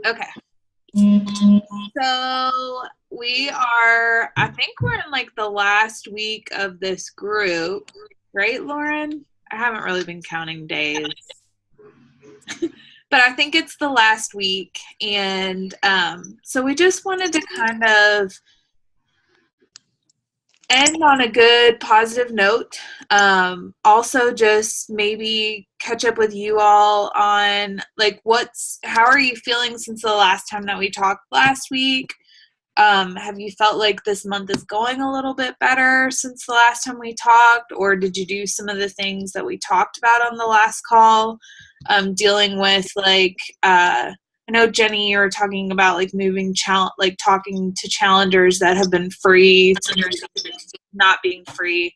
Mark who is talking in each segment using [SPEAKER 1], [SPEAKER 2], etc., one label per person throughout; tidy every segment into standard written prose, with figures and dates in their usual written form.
[SPEAKER 1] Okay. So I think we're in like the last week of this group, right, Lauren? I haven't really been counting days, but I think it's the last week. And so we just wanted to kind of end on a good positive note. Also, just maybe catch up with you all on like how are you feeling since the last time that we talked last week? Have you felt like this month is going a little bit better since the last time we talked, or did you do some of the things that we talked about on the last call? Dealing with I know Jenny, you were talking about like like talking to challengers that have been free to not being free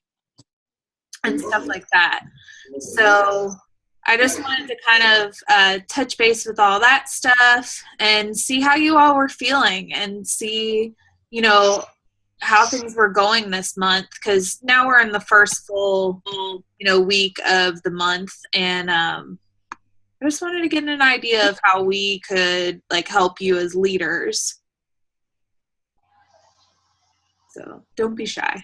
[SPEAKER 1] and stuff like that. So I just wanted to kind of touch base with all that stuff and see how you all were feeling and see, you know, how things were going this month, because now we're in the first full, week of the month, and I just wanted to get an idea of how we could like help you as leaders. So don't be shy.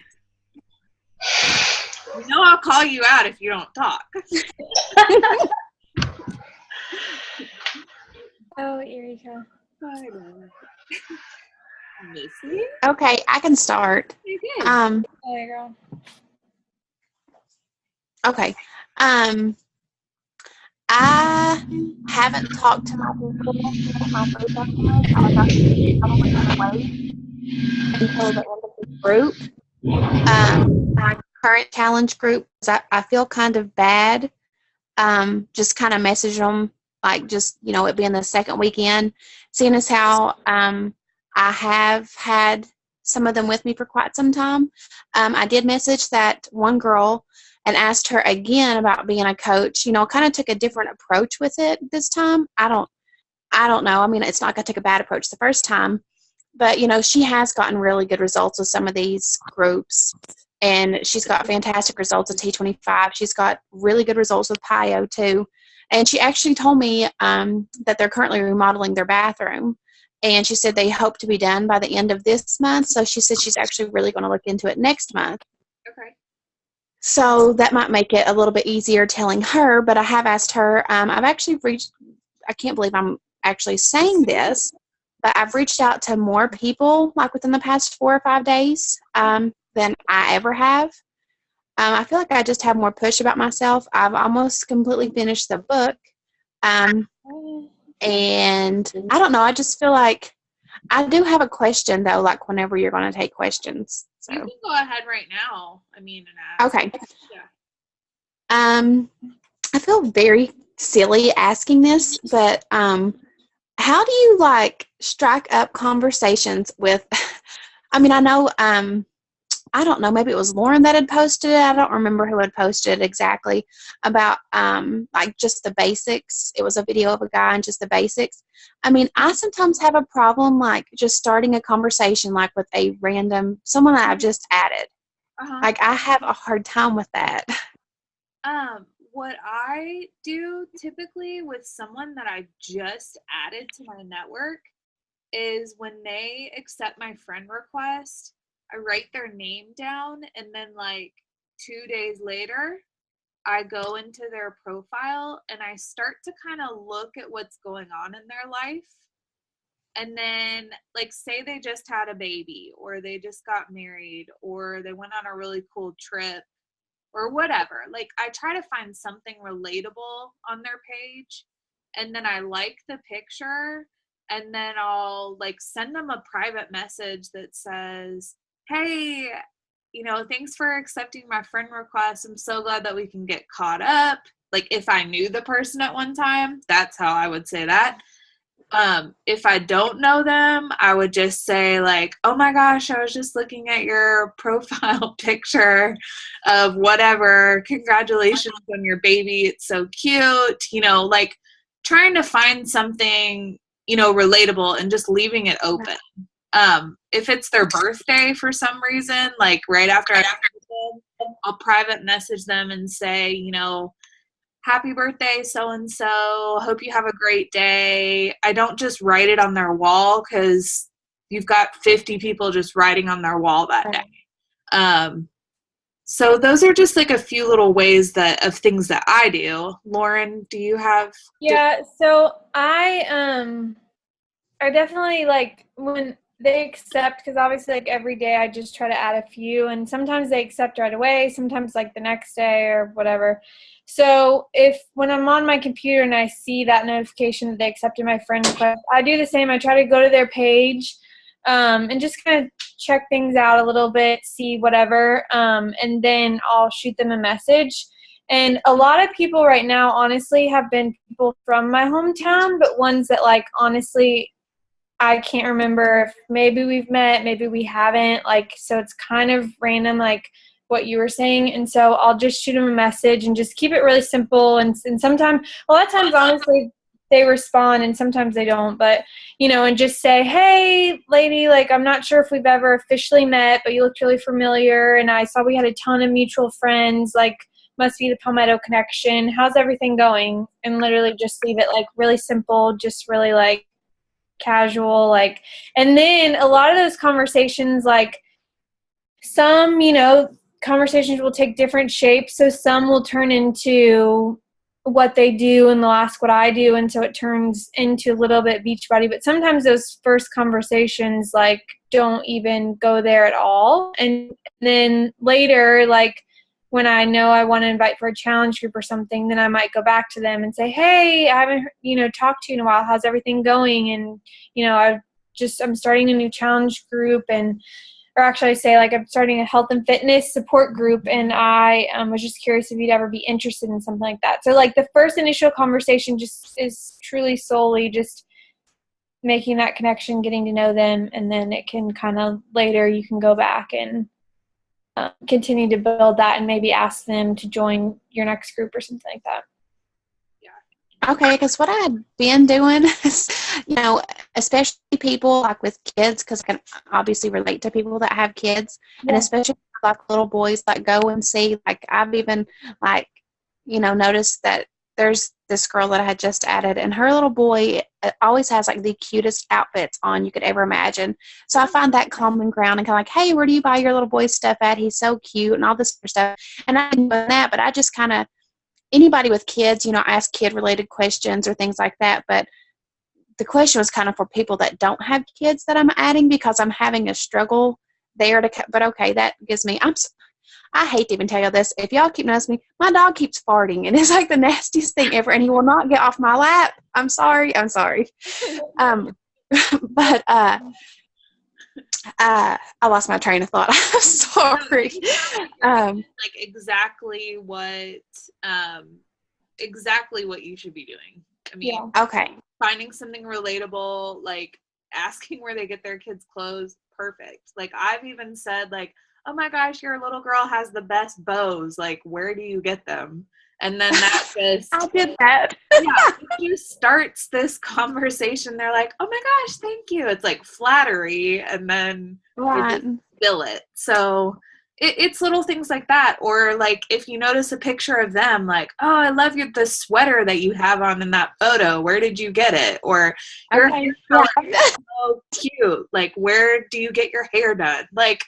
[SPEAKER 1] I'll call you out if you don't talk.
[SPEAKER 2] Oh, Erika.
[SPEAKER 1] Missy?
[SPEAKER 3] Okay, I can start.
[SPEAKER 2] Oh, girl.
[SPEAKER 3] Okay. I haven't talked to my people at my group that much. I was actually probably going to wait until the end of the group. My current challenge group, I feel kind of bad. Just kind of message them, like just, it being the second weekend, seeing as how I have had some of them with me for quite some time. I did message that one girl and asked her again about being a coach, kind of took a different approach with it this time. I don't know. I mean, it's not going to take a bad approach the first time, but, she has gotten really good results with some of these groups, and she's got fantastic results with T25. She's got really good results with PIO too. And she actually told me that they're currently remodeling their bathroom. And she said they hope to be done by the end of this month. So she said she's actually really going to look into it next month.
[SPEAKER 1] Okay.
[SPEAKER 3] So that might make it a little bit easier telling her, but I have asked her. I've actually I can't believe I'm actually saying this, but I've reached out to more people like within the past 4 or 5 days than I ever have. I feel like I just have more push about myself. I've almost completely finished the book. And I don't know, I just feel like I do have a question though, like whenever you're going to take questions. So.
[SPEAKER 1] You can go ahead right now. And ask.
[SPEAKER 3] Okay.
[SPEAKER 1] Yeah.
[SPEAKER 3] I feel very silly asking this, but how do you like strike up conversations with, I know, I don't know, maybe it was Lauren that had posted it. I don't remember who had posted it exactly about like just the basics. It was a video of a guy and just the basics. I sometimes have a problem like just starting a conversation like with a random someone that I've just added.
[SPEAKER 1] Uh-huh.
[SPEAKER 3] Like I have a hard time with that.
[SPEAKER 1] What I do typically with someone that I just added to my network is when they accept my friend request, I write their name down, and then like 2 days later, I go into their profile and I start to kind of look at what's going on in their life. And then, like, say they just had a baby, or they just got married, or they went on a really cool trip, or whatever. Like, I try to find something relatable on their page, and then I like the picture, and then I'll like send them a private message that says, hey, thanks for accepting my friend request. I'm so glad that we can get caught up. Like, if I knew the person at one time, that's how I would say that. If I don't know them, I would just say like, oh my gosh, I was just looking at your profile picture of whatever. Congratulations on your baby. It's so cute. Like trying to find something, relatable and just leaving it open. If it's their birthday for some reason, like right after I'll private message them and say, happy birthday, so-and-so. Hope you have a great day. I don't just write it on their wall because you've got 50 people just writing on their wall that day. So those are just like a few little ways of things that I do. Lauren, do you have?
[SPEAKER 2] Yeah, so I definitely like when they accept, because obviously like every day I just try to add a few, and sometimes they accept right away, sometimes like the next day or whatever. So when I'm on my computer and I see that notification that they accepted my friend request, I do the same. I try to go to their page and just kind of check things out a little bit, see whatever, and then I'll shoot them a message. And a lot of people right now, honestly, have been people from my hometown, but ones that, like, honestly, I can't remember if maybe we've met, maybe we haven't. Like, so it's kind of random, like what you were saying. And so I'll just shoot them a message and just keep it really simple. And sometimes, a lot of times, honestly, they respond and sometimes they don't. But, and just say, hey, lady, like, I'm not sure if we've ever officially met, but you looked really familiar. And I saw we had a ton of mutual friends, like, must be the Palmetto connection. How's everything going? And literally just leave it like really simple, just really like casual, like. And then a lot of those conversations, like some, conversations will take different shapes. So some will turn into what they do and they'll ask what I do. And so it turns into a little bit Beachbody, but sometimes those first conversations like don't even go there at all. And then later, like, when I know I want to invite for a challenge group or something, then I might go back to them and say, hey, I haven't, talked to you in a while. How's everything going? And, I'm starting a new challenge group, or actually I say, like, I'm starting a health and fitness support group, and I was just curious if you'd ever be interested in something like that. So, like, the first initial conversation just is truly solely just making that connection, getting to know them, and then it can kind of later you can go back and continue to build that and maybe ask them to join your next group or something like that.
[SPEAKER 3] Yeah. Okay, because what I've been doing is, especially people like with kids, because I can obviously relate to people that have kids, and especially like little boys that go and see, like, I've even like, noticed that there's this girl that I had just added, and her little boy always has like the cutest outfits on you could ever imagine. So I find that common ground and kind of like, hey, where do you buy your little boy's stuff at? He's so cute and all this other stuff. And I didn't know that, but I just kind of, anybody with kids, ask kid related questions or things like that. But the question was kind of for people that don't have kids that I'm adding, because I'm having a struggle there but okay, that gives me, I hate to even tell you this. If y'all keep noticing me, my dog keeps farting, and it's like the nastiest thing ever, and he will not get off my lap. I'm sorry. But I lost my train of thought. I'm sorry.
[SPEAKER 1] Like exactly what you should be doing. I mean,
[SPEAKER 3] okay.
[SPEAKER 1] Finding something relatable, like asking where they get their kids' clothes, perfect. Like, I've even said, like, oh my gosh, your little girl has the best bows. Like, where do you get them? And then that just
[SPEAKER 3] I did that.
[SPEAKER 1] Yeah, it just starts this conversation. They're like, oh my gosh, thank you. It's like flattery, and then
[SPEAKER 3] right.
[SPEAKER 1] they just spill it. So it's little things like that. Or like if you notice a picture of them, like, oh, I love the sweater that you have on in that photo. Where did you get it? Or your hair color is so cute. Like, where do you get your hair done? Like,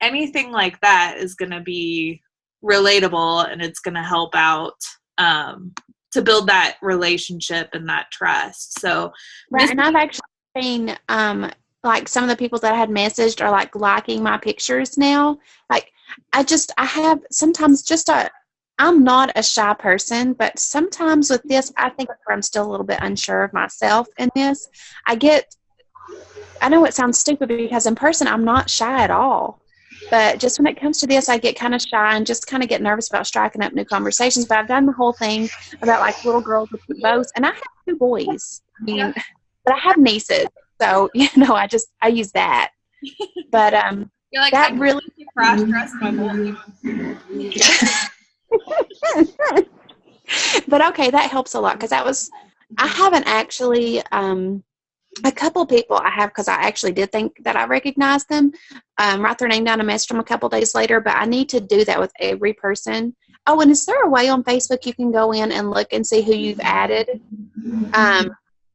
[SPEAKER 1] anything like that is going to be relatable, and it's going to help out to build that relationship and that trust. So,
[SPEAKER 3] right. And I've actually seen like some of the people that I had messaged are like liking my pictures now. Like, I have sometimes I'm not a shy person, but sometimes with this, I think I'm still a little bit unsure of myself in this. I know it sounds stupid because in person, I'm not shy at all. But just when it comes to this, I get kind of shy and just kind of get nervous about striking up new conversations. But I've done the whole thing about like little girls with bows, and I have 2 boys. I mean, but I have nieces, so I use that. But
[SPEAKER 1] you're like,
[SPEAKER 3] that
[SPEAKER 1] I
[SPEAKER 3] really
[SPEAKER 1] cross-dress my boy.
[SPEAKER 3] But okay, that helps a lot, because I haven't actually. A couple people I have, because I actually did think that I recognized them, write their name down and message them a couple days later, but I need to do that with every person. Oh, and is there a way on Facebook you can go in and look and see who you've added?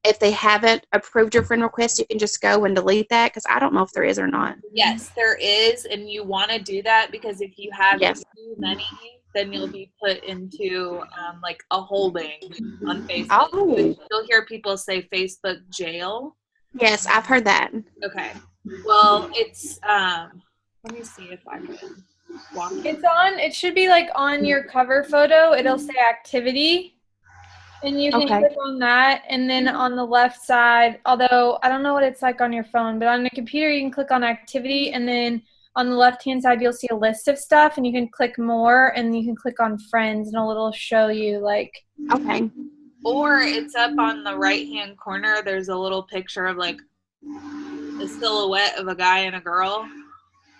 [SPEAKER 3] If they haven't approved your friend request, you can just go and delete that, because I don't know if there is or not.
[SPEAKER 1] Yes, there is, and you want to do that because if you have too many, then you'll be put into like a holding on Facebook.
[SPEAKER 3] Oh.
[SPEAKER 1] You'll hear people say Facebook jail.
[SPEAKER 3] Yes, I've heard that.
[SPEAKER 1] Okay. Well, it's let me see if I can walk you.
[SPEAKER 2] It's on. It should be like on your cover photo. It'll say activity. And you can click on that, and then on the left side, although I don't know what it's like on your phone, but on the computer you can click on activity, and then on the left-hand side you'll see a list of stuff, and you can click more, and you can click on friends, and it'll show you like.
[SPEAKER 3] Okay.
[SPEAKER 1] Or it's up on the right-hand corner. There's a little picture of like a silhouette of a guy and a girl,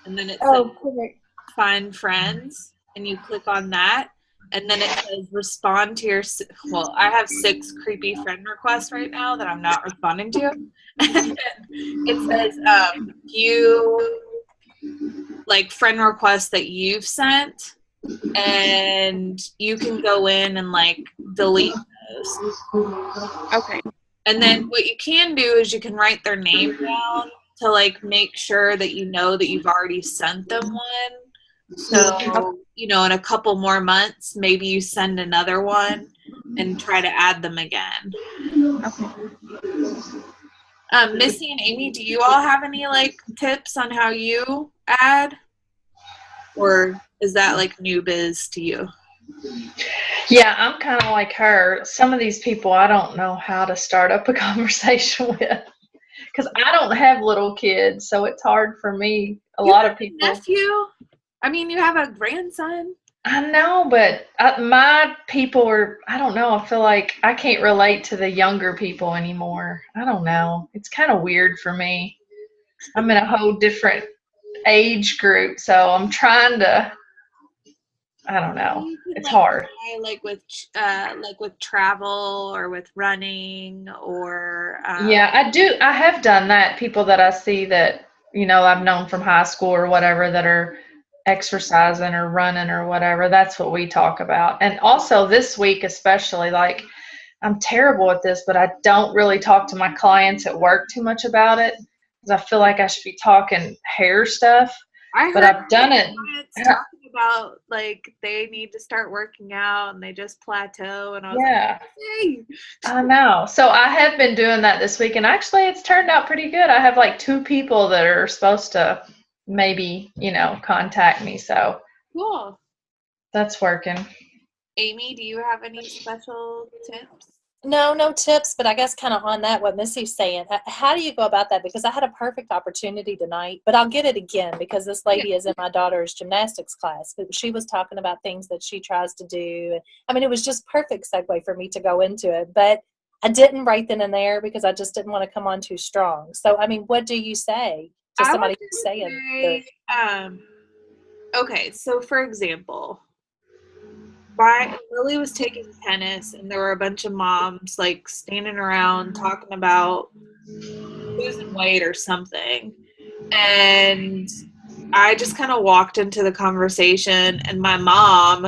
[SPEAKER 1] and then it says find friends, and you click on that. And then it says respond to your, well, I have 6 creepy friend requests right now that I'm not responding to. It says you, like, friend requests that you've sent, and you can go in and, like, delete those.
[SPEAKER 3] Okay.
[SPEAKER 1] And then what you can do is you can write their name down to, like, make sure that you know that you've already sent them one. So, you know, in a couple more months, maybe you send another one and try to add them again.
[SPEAKER 3] Okay.
[SPEAKER 1] Missy and Amy, do you all have any, like, tips on how you add? Or is that, like, new biz to you?
[SPEAKER 4] Yeah, I'm kind of like her. Some of these people I don't know how to start up a conversation with, because I don't have little kids, so it's hard for me. A lot of people.
[SPEAKER 1] Nephew? I mean, you have a grandson.
[SPEAKER 4] I know, but my people are, I don't know, I feel like I can't relate to the younger people anymore. I don't know. It's kind of weird for me. I'm in a whole different age group, so I'm trying to, I don't know. It's hard.
[SPEAKER 1] Like with travel or with running or
[SPEAKER 4] yeah, I have done that. People that I see that, you know, I've known from high school or whatever that are exercising or running or whatever. That's what we talk about. And also this week especially, like, I'm terrible at this, but I don't really talk to my clients at work too much about it because I feel like I should be talking hair stuff. But I've done it.
[SPEAKER 1] Talking about, like, they need to start working out and they just plateau, and I was like, hey.
[SPEAKER 4] I know. So I have been doing that this week, and actually it's turned out pretty good. I have like 2 people that are supposed to maybe, you know, contact me. So
[SPEAKER 1] cool.
[SPEAKER 4] That's working.
[SPEAKER 1] Amy, do you have any special tips?
[SPEAKER 5] No tips, but I guess kind of on that, what Missy's saying, how do you go about that? Because I had a perfect opportunity tonight, but I'll get it again because this lady is in my daughter's gymnastics class. But she was talking about things that she tries to do. I mean, it was just perfect segue for me to go into it, but I didn't right then and there because I just didn't want to come on too strong. So, I mean, what do you say to somebody who's saying?
[SPEAKER 1] Okay, so for example, Lily was taking tennis, and there were a bunch of moms, like, standing around talking about losing weight or something. And I just kind of walked into the conversation, and my mom,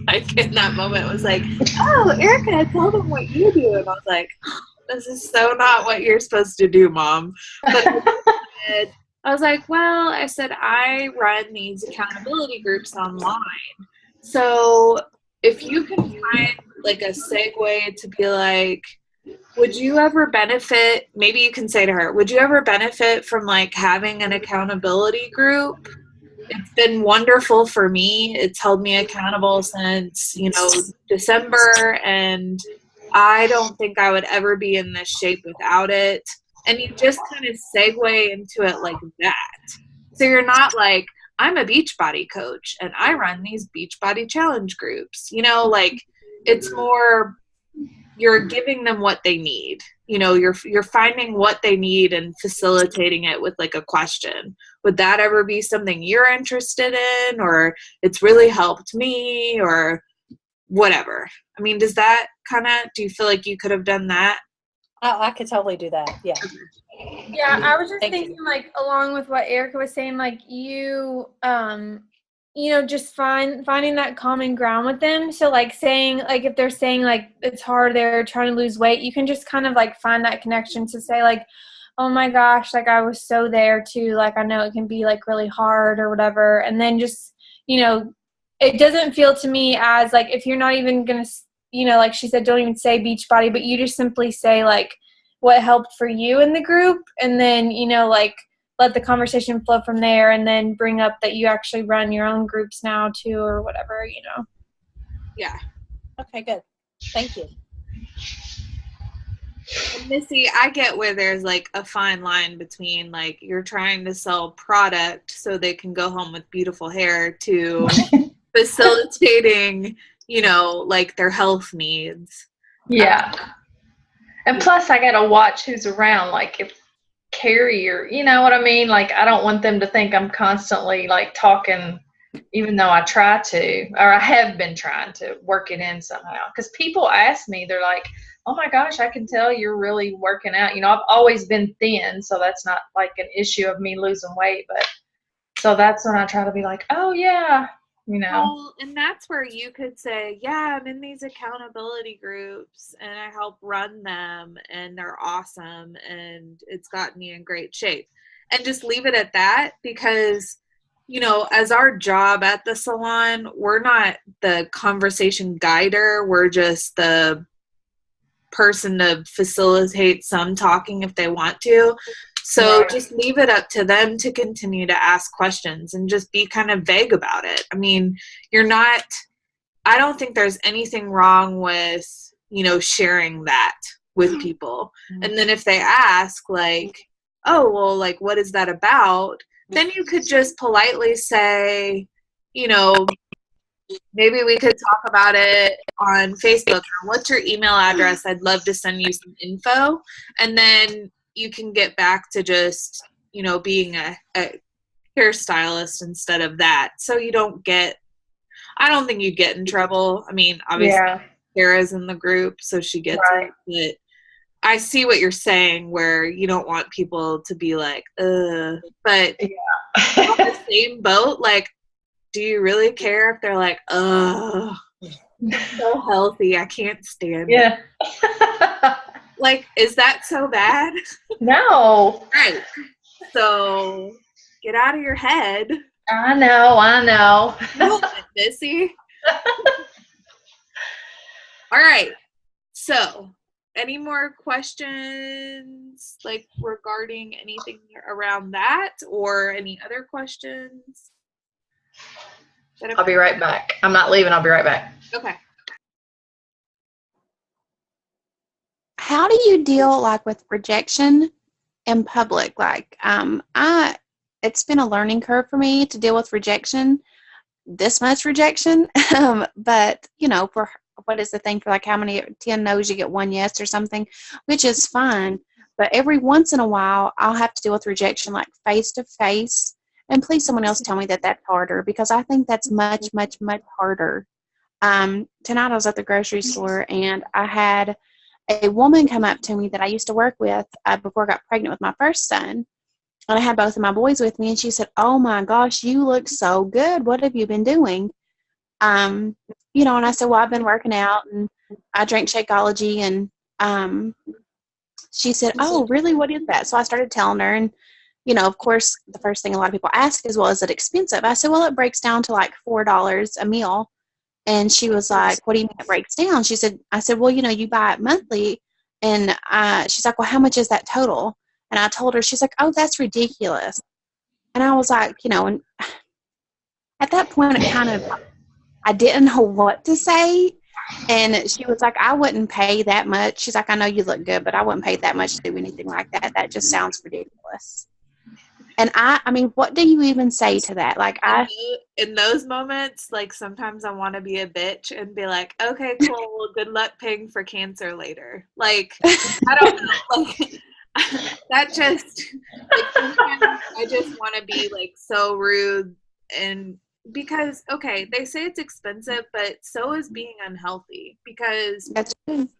[SPEAKER 1] like, in that moment was like, oh, Erica, tell them what you do. And I was like, this is so not what you're supposed to do, Mom. But I was like, well, I said, I run these accountability groups online. So if you can find, like, a segue to be like, would you ever benefit, maybe you can say to her, would you ever benefit from, like, having an accountability group? It's been wonderful for me. It's held me accountable since, you know, December, and I don't think I would ever be in this shape without it. And you just kind of segue into it like that. So you're not like, I'm a Beachbody coach and I run these Beachbody challenge groups. You know, like, it's more, you're giving them what they need. You know, you're finding what they need and facilitating it with, like, a question. Would that ever be something you're interested in? Or it's really helped me, or whatever. I mean, does that kind of, do you feel like you could have done that?
[SPEAKER 5] I could totally do that. Yeah.
[SPEAKER 2] Yeah, I was just thinking, like, along with what Erica was saying, like, you just finding that common ground with them. So like saying, like if they're saying like it's hard, they're trying to lose weight, you can just kind of like find that connection to say like, oh my gosh, like I was so there too. Like I know it can be like really hard or whatever. And then just, it doesn't feel to me as like if you're not even going to, like she said, don't even say beach body, but you just simply say like what helped for you in the group. And then, like let the conversation flow from there, and then bring up that you actually run your own groups now too or whatever.
[SPEAKER 1] Yeah.
[SPEAKER 5] Okay, good. Thank you.
[SPEAKER 1] And Missy, I get where there's like a fine line between like you're trying to sell product so they can go home with beautiful hair to facilitating, like their health needs.
[SPEAKER 4] Yeah. And plus I got to watch who's around. Like if Carrie or, you know what I mean? Like I don't want them to think I'm constantly like talking, even though I try to, or I have been trying to work it in somehow. Because people ask me, they're like, oh my gosh, I can tell you're really working out. I've always been thin, so that's not like an issue of me losing weight. But so that's when I try to be like, oh yeah,
[SPEAKER 1] Well, and that's where you could say, yeah, I'm in these accountability groups and I help run them and they're awesome and it's gotten me in great shape. And just leave it at that because, as our job at the salon, we're not the conversation guider. We're just the person to facilitate some talking if they want to. So
[SPEAKER 4] Right.
[SPEAKER 1] just leave it up to them to continue to ask questions and just be kind of vague about it. I mean, I don't think there's anything wrong with, sharing that with people. And then if they ask like, oh, well, like, what is that about? Then you could just politely say, maybe we could talk about it on Facebook. Or what's your email address? I'd love to send you some info. And then you can get back to just, being a hairstystylist instead of that. So you don't I don't think you get in trouble. I mean, obviously, Sarah's in the group, so she gets it. But I see what you're saying where you don't want people to be like, ugh. But on the same boat, like, do you really care if they're like, ugh, so healthy, I can't stand it. Like, is that so bad?
[SPEAKER 4] No.
[SPEAKER 1] Right. So get out of your head.
[SPEAKER 4] I know.
[SPEAKER 1] Missy. All right. So, any more questions like regarding anything around that or any other questions?
[SPEAKER 4] I'll be right back. I'm not leaving. I'll be right back.
[SPEAKER 1] Okay.
[SPEAKER 3] How do you deal like with rejection in public? Like, it's been a learning curve for me to deal with rejection, this much rejection. But for what is the thing for like how many 10 no's you get one yes or something, which is fine. But every once in a while, I'll have to deal with rejection like face to face. And please, someone else tell me that that's harder because I think that's much, much, much harder. Tonight I was at the grocery store and I had a woman come up to me that I used to work with before I got pregnant with my first son. And I had both of my boys with me, and she said, oh my gosh, you look so good. What have you been doing? And I said, well, I've been working out and I drank Shakeology. And she said, oh, really? What is that? So I started telling her, and of course, the first thing a lot of people ask is, well, is it expensive? I said, well, it breaks down to like $4 a meal. And she was like, what do you mean it breaks down? I said, well, you buy it monthly. And she's like, well, how much is that total? And I told her, she's like, oh, that's ridiculous. And I was like, and at that point, I didn't know what to say. And she was like, I wouldn't pay that much. She's like, I know you look good, but I wouldn't pay that much to do anything like that. That just sounds ridiculous. And I mean, what do you even say to that? Like
[SPEAKER 1] in those moments, like sometimes I want to be a bitch and be like, okay, cool. Well, good luck paying for cancer later. Like, I don't know. Like, that just, like, sometimes I just want to be like so rude and because, okay, they say it's expensive, but so is being unhealthy because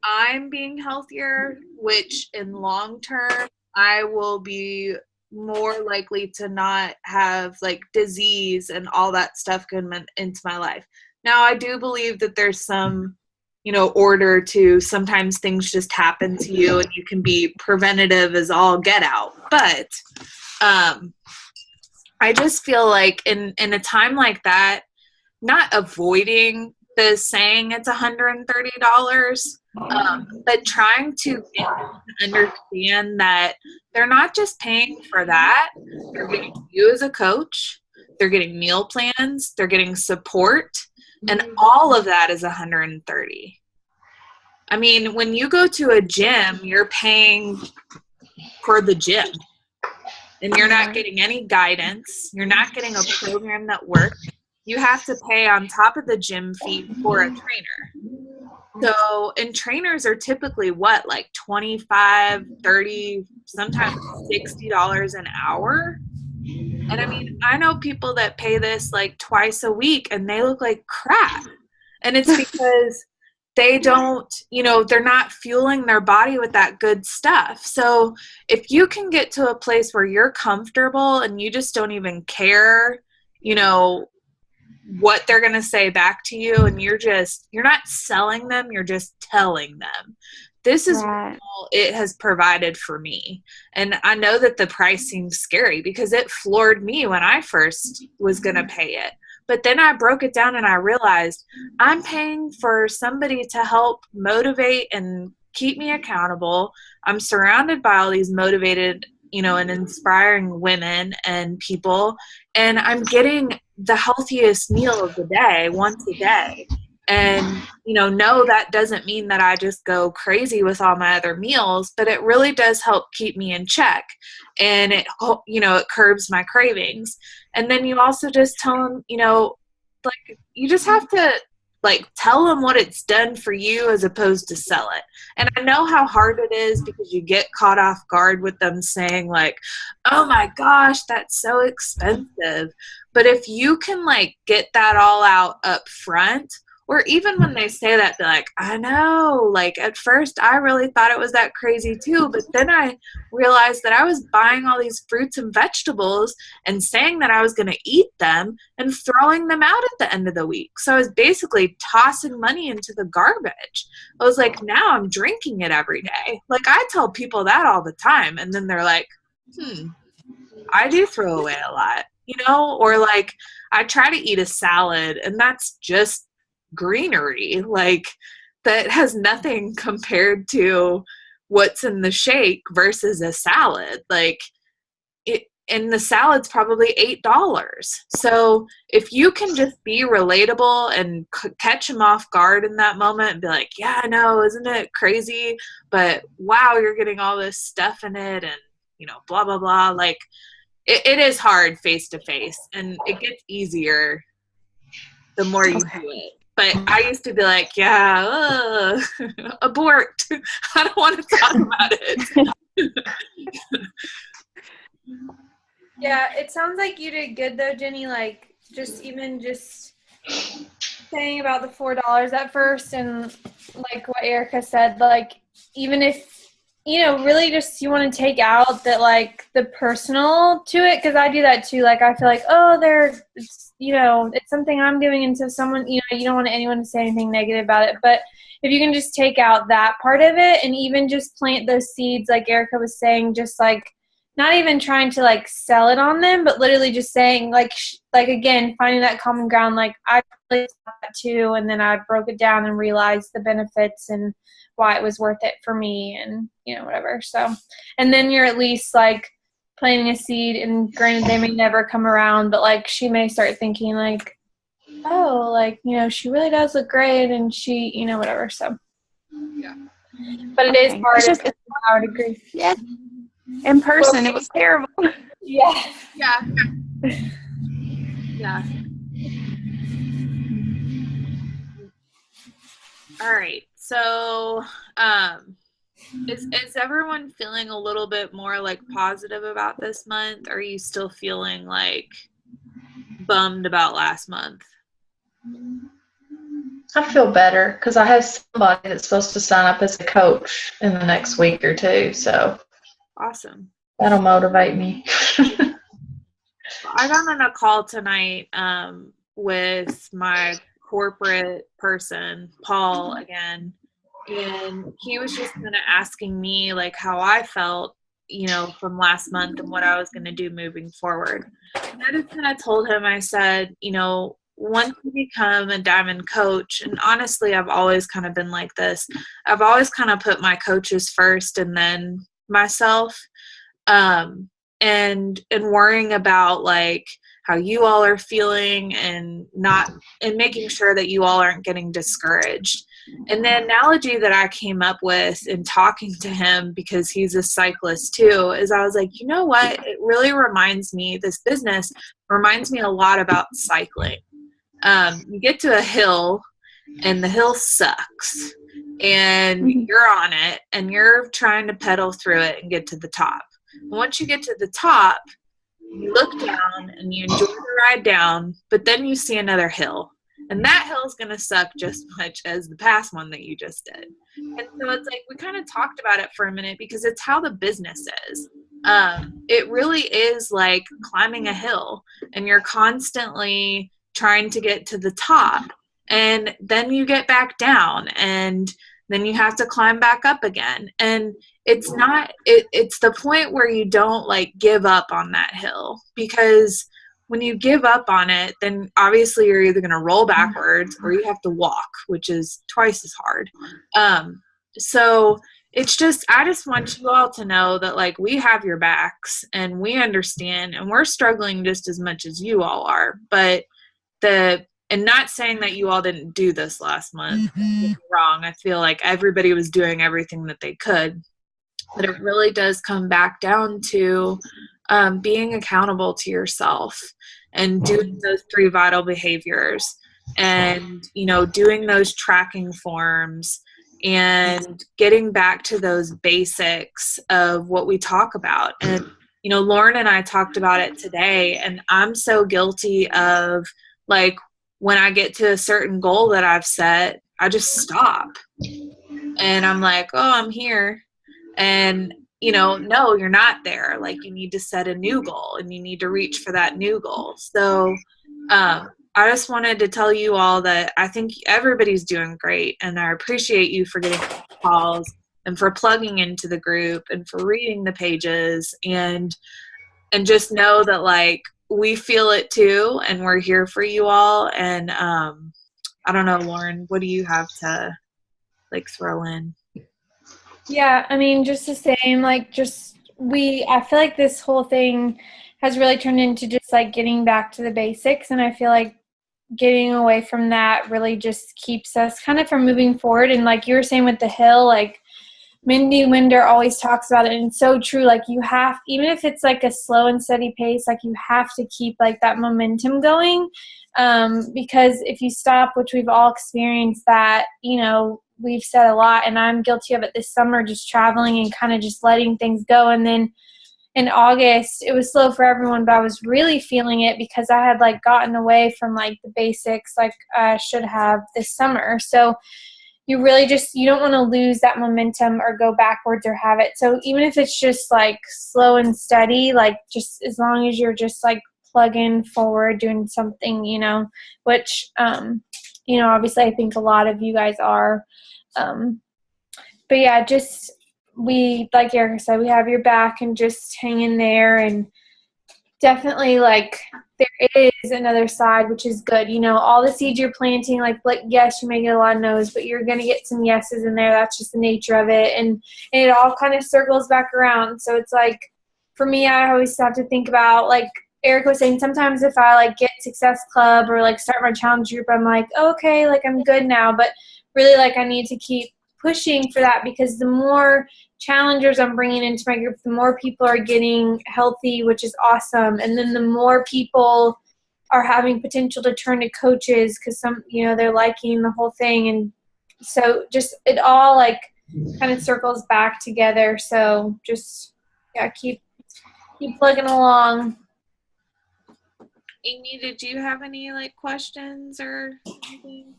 [SPEAKER 1] I'm being healthier, which in long term, I will be more likely to not have like disease and all that stuff come into my life. Now, I do believe that there's some, order to sometimes things just happen to you and you can be preventative as all get out. But I just feel like in a time like that, not avoiding the saying it's $130, but trying to get them to understand that they're not just paying for that. They're getting you as a coach. They're getting meal plans. They're getting support. And all of that is $130. I mean, when you go to a gym, you're paying for the gym. And you're not getting any guidance. You're not getting a program that works. You have to pay on top of the gym fee for a trainer. So, and trainers are typically what, like $25, $30, sometimes $60 an hour. And I mean, I know people that pay this like twice a week and they look like crap. And it's because they don't, they're not fueling their body with that good stuff. So if you can get to a place where you're comfortable and you just don't even care, what they're going to say back to you, and you're not selling them, you're just telling them. This is what it has provided for me. And I know that the price seems scary because it floored me when I first was going to pay it. But then I broke it down and I realized I'm paying for somebody to help motivate and keep me accountable. I'm surrounded by all these motivated, and inspiring women and people. And I'm getting the healthiest meal of the day once a day. And, no, that doesn't mean that I just go crazy with all my other meals, but it really does help keep me in check. And it curbs my cravings. And then you also just tell them, you just have to tell them what it's done for you as opposed to sell it. And I know how hard it is because you get caught off guard with them saying oh my gosh, that's so expensive. But if you can get that all out up front, or even when they say that, they're like, I know, at first I really thought it was that crazy too, but then I realized that I was buying all these fruits and vegetables and saying that I was going to eat them and throwing them out at the end of the week. So I was basically tossing money into the garbage. I was like, now I'm drinking it every day. I tell people that all the time. And then they're like, I do throw away a lot, or I try to eat a salad and that's just greenery, that has nothing compared to what's in the shake versus a salad. And the salad's probably $8. So if you can just be relatable and catch them off guard in that moment and be like, yeah, I know, isn't it crazy? But wow, you're getting all this stuff in it and, blah, blah, blah. It is hard face to face, and it gets easier the more you do it. But I used to be like, yeah, abort. I don't want to talk about it.
[SPEAKER 2] Yeah, it sounds like you did good though, Jenny. Just saying about the $4 at first, and what Erica said, even if really just you want to take out that the personal to it, because I do that too. I feel it's something I'm doing, and so someone, you don't want anyone to say anything negative about it. But if you can just take out that part of it and even just plant those seeds, like Erica was saying, just not even trying to sell it on them, but literally just saying again, finding that common ground. I really thought that too, and then I broke it down and realized the benefits and why it was worth it for me, and whatever. So, and then you're at least planting a seed, and granted they may never come around, but she may start thinking oh, she really does look great, and she, whatever. So
[SPEAKER 1] yeah,
[SPEAKER 2] but it is hard.
[SPEAKER 3] It's just,
[SPEAKER 2] I would agree.
[SPEAKER 3] Yeah. In person, it was terrible.
[SPEAKER 2] Yeah.
[SPEAKER 1] Yeah. Yeah. All right. So, is everyone feeling a little bit more positive about this month? Or are you still feeling bummed about last month?
[SPEAKER 4] I feel better because I have somebody that's supposed to sign up as a coach in the next week or two. So
[SPEAKER 1] Awesome.
[SPEAKER 4] that'll motivate me.
[SPEAKER 1] I got on a call tonight with my corporate person, Paul, again, and he was just kind of asking me like how I felt, you know, from last month and what I was going to do moving forward. And I just kind of told him, I said, you know, once you become a diamond coach, and honestly, I've always kind of been like this. I've always kind of put my coaches first and then myself. And worrying about like how you all are feeling and making sure that you all aren't getting discouraged. And the analogy that I came up with in talking to him, because he's a cyclist too, is I was like, you know what? It really reminds me, this business reminds me a lot about cycling. You get to a hill and the hill sucks and you're on it and you're trying to pedal through it and get to the top. And once you get to the top, you look down and you enjoy the ride down, but then you see another hill. And that hill is going to suck just as much as the past one that you just did. And so it's like, we kind of talked about it for a minute because it's how the business is. It really is like climbing a hill and you're constantly trying to get to the top. And then you get back down and then you have to climb back up again. And it's the point where you don't like give up on that hill, because when you give up on it, then obviously you're either going to roll backwards or you have to walk, which is twice as hard. So it's just, I just want you all to know that like we have your backs and we understand and we're struggling just as much as you all are. But and not saying that you all didn't do this last month. Don't get me wrong. I feel like everybody was doing everything that they could. But it really does come back down to being accountable to yourself and doing those 3 vital behaviors and, you know, doing those tracking forms and getting back to those basics of what we talk about. And, you know, Lauren and I talked about it today, and I'm so guilty of like, when I get to a certain goal that I've set, I just stop. And I'm like, oh, I'm here. And, you know, no, you're not there. Like, you need to set a new goal and you need to reach for that new goal. So I just wanted to tell you all that I think everybody's doing great. And I appreciate you for getting calls and for plugging into the group and for reading the pages. And just know that, like, we feel it too, and we're here for you all. And I don't know, Lauren, what do you have to like throw in?
[SPEAKER 2] Yeah, I mean, just the same, like, I feel like this whole thing has really turned into just like getting back to the basics. And I feel like getting away from that really just keeps us kind of from moving forward. And like you were saying with the hill, like Mindy Winder always talks about it, and it's so true. Like, you have, even if it's like a slow and steady pace, like you have to keep like that momentum going, because if you stop, which we've all experienced that, you know, we've said a lot, and I'm guilty of it this summer, just traveling and kind of just letting things go. And then in August, it was slow for everyone, but I was really feeling it because I had like gotten away from like the basics like I should have this summer. So you really just, you don't want to lose that momentum or go backwards or have it. So even if it's just like slow and steady, like just as long as you're just like plugging forward, doing something, you know, which, you know, obviously I think a lot of you guys are. But yeah, just, like Erica said, we have your back, and just hang in there. And definitely, like, there is another side, which is good. You know, all the seeds you're planting, like yes, you may get a lot of no's, but you're going to get some yeses in there. That's just the nature of it. And it all kind of circles back around. So it's like, for me, I always have to think about, like Eric was saying, sometimes if I like get Success Club or like start my challenge group, I'm like, okay, like I'm good now. But really, like, I need to keep pushing for that, because the more challengers I'm bringing into my group, the more people are getting healthy, which is awesome. And then the more people are having potential to turn to coaches, because some, you know, they're liking the whole thing. And so just, it all like kind of circles back together. So just, yeah, keep plugging along.
[SPEAKER 1] Amy, did you have any like questions or anything?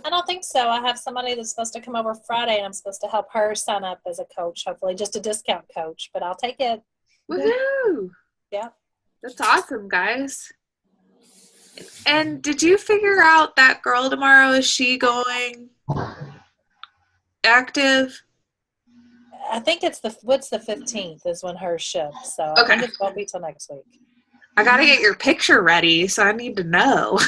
[SPEAKER 5] I don't think so. I have somebody that's supposed to come over Friday, and I'm supposed to help her sign up as a coach, hopefully just a discount coach, but I'll take it.
[SPEAKER 1] Woohoo!
[SPEAKER 5] Yeah.
[SPEAKER 1] That's awesome, guys. And did you figure out that girl tomorrow? Is she going active?
[SPEAKER 5] I think it's the 15th is when hers ships. So I
[SPEAKER 1] Okay.
[SPEAKER 5] think it won't be till next week.
[SPEAKER 1] I gotta get your picture ready, so I need to know.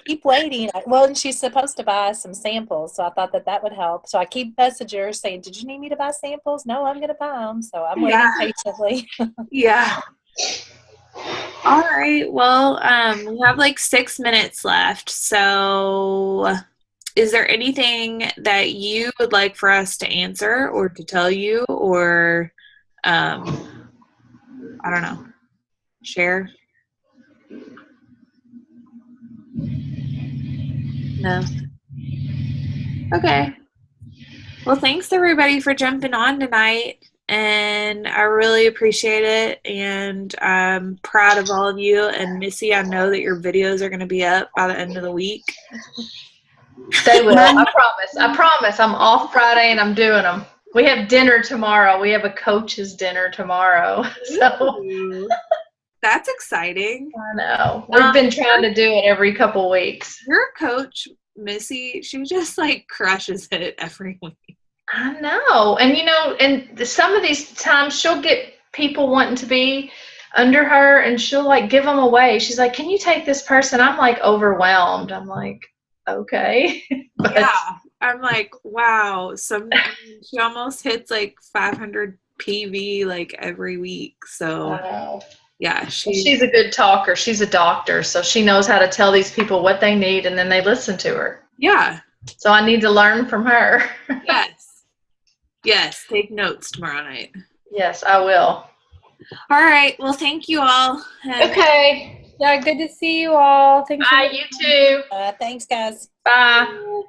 [SPEAKER 5] Keep waiting. Well, and she's supposed to buy some samples, so I thought that would help. So I keep messaging her saying, "Did you need me to buy samples?" No, I'm going to buy them. So I'm waiting patiently.
[SPEAKER 1] Yeah. All right. Well, we have like 6 minutes left. So, is there anything that you would like for us to answer or to tell you, or I don't know, share? No. Okay. Well, thanks everybody for jumping on tonight, and I really appreciate it, and I'm proud of all of you. And Missy, I know that your videos are going to be up by the end of the week.
[SPEAKER 4] They will. I promise. I promise. I'm off Friday and I'm doing them. We have dinner tomorrow. We have a coach's dinner tomorrow. So
[SPEAKER 1] Ooh, that's exciting.
[SPEAKER 4] I know. We've been trying to do it every couple weeks.
[SPEAKER 1] Your coach, Missy, she just like crushes it every week.
[SPEAKER 4] I know. And and some of these times she'll get people wanting to be under her and she'll like give them away. She's like, "Can you take this person?" I'm like overwhelmed. I'm like, okay. But
[SPEAKER 1] yeah. I'm like, wow. She almost hits like 500 PV like every week. So yeah,
[SPEAKER 4] she's a good talker. She's a doctor, so she knows how to tell these people what they need, and then they listen to her.
[SPEAKER 1] Yeah.
[SPEAKER 4] So I need to learn from her.
[SPEAKER 1] Yes. Take notes tomorrow night.
[SPEAKER 4] Yes, I will.
[SPEAKER 1] All right. Well, thank you all.
[SPEAKER 4] Okay.
[SPEAKER 2] Yeah, good to see you all. Thanks.
[SPEAKER 4] Bye, you too.
[SPEAKER 5] Thanks, guys.
[SPEAKER 4] Bye.